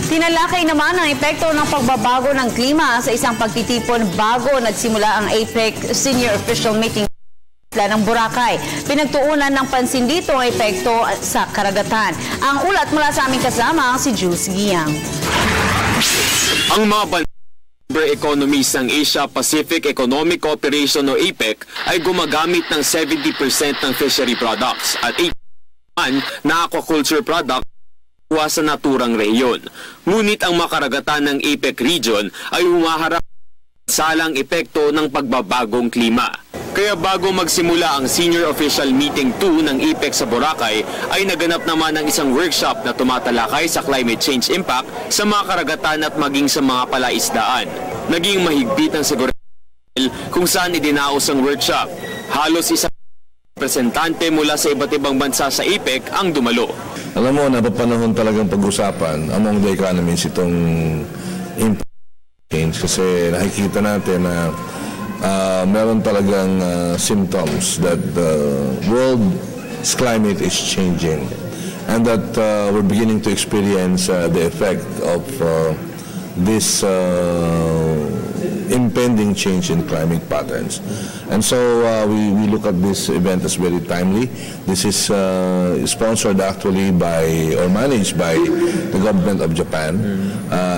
Tinalakay naman ang epekto ng pagbabago ng klima sa isang pagtitipon bago nagsimula ang APEC Senior Official Meeting ng Boracay. Pinagtuunan ng pansin dito ang epekto sa karagatan. Ang ulat mula sa aming kasama si Jules Giang. Ang mga member economies ng Asia-Pacific Economic Cooperation o APEC ay gumagamit ng 70% ng fishery products at 8% na aquaculture products sa naturang rehiyon. Ngunit ang makaragatan ng APEC region ay humaharap sa salang epekto ng pagbabagong klima. Kaya bago magsimula ang Senior Official Meeting 2 ng APEC sa Boracay, ay naganap naman ng isang workshop na tumatalakay sa climate change impact sa mga karagatan at maging sa mga palaisdaan. Naging mahigpit ang seguridad kung saan idinaos ang workshop. Halos isang representante mula sa iba't ibang bansa sa APEC ang dumalo. Alam mo, napapanahon talagang pag-usapan among the economies itong impact change kasi nakikita natin na meron talagang symptoms that the world's climate is changing and that we're beginning to experience the effect of this impending change in climate patterns. And so we look at this event as very timely. This is sponsored actually by or managed by the government of Japan.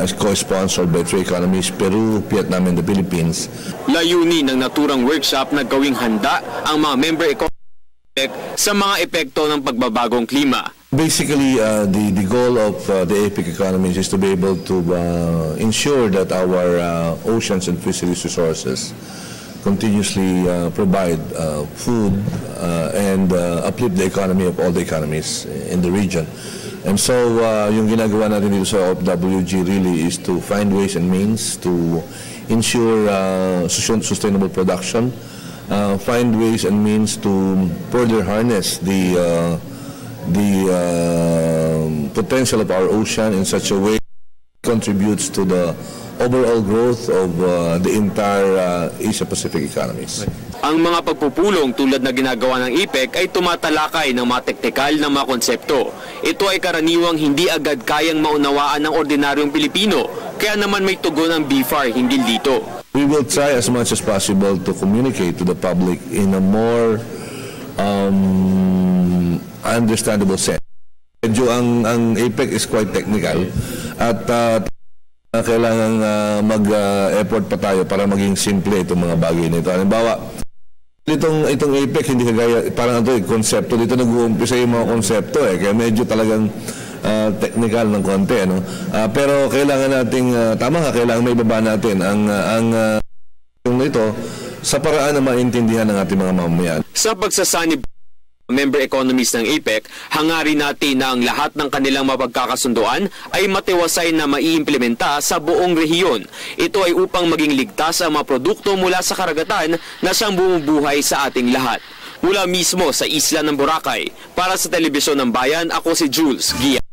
It's co-sponsored by three economies, Peru, Vietnam, and the Philippines. Layunin ng naturang workshop na gawing handa ang mga member economies sa mga epekto ng pagbabagong klima. Basically, the goal of the APEC economies is to be able to ensure that our oceans and fisheries resources continuously provide food and uplift the economy of all the economies in the region. And so, yung ginagawa natin dito sa OFWG really is to find ways and means to ensure sustainable production, find ways and means to further harness the potential of our ocean in such a way it contributes to the overall growth of the entire Asia-Pacific economies. Ang mga pagpupulong tulad na ginagawa ng APEC ay tumatalakay ng mga teknikal na mga konsepto. Ito ay karaniwang hindi agad kayang maunawaan ng ordinaryong Pilipino, kaya naman may tugon ang BFAR hinggil dito. We will try as much as possible to communicate to the public in a more understandable sense. Medyo ang APEC is quite technical at kailangan mag-effort pa tayo para maging simple itong mga bagay nito. Halimbawa, itong APEC hindi kagaya, parang ito konsepto, dito nag-uumpisa yung mga konsepto kaya medyo talagang technical ng konti. No? Pero kailangan nating, tama nga, kailangan may baba natin ang ito sa paraan na maintindihan ng ating mga mamamayan. Sa pagsasanib member economies ng APEC, hangarin natin na ang lahat ng kanilang mapagkakasunduan ay matiwasay na maiimplementa sa buong rehiyon. Ito ay upang maging ligtas ang mga produkto mula sa karagatan na siyang bumubuhay sa ating lahat. Mula mismo sa isla ng Boracay, para sa Telebisyon ng Bayan, ako si Jules Giang.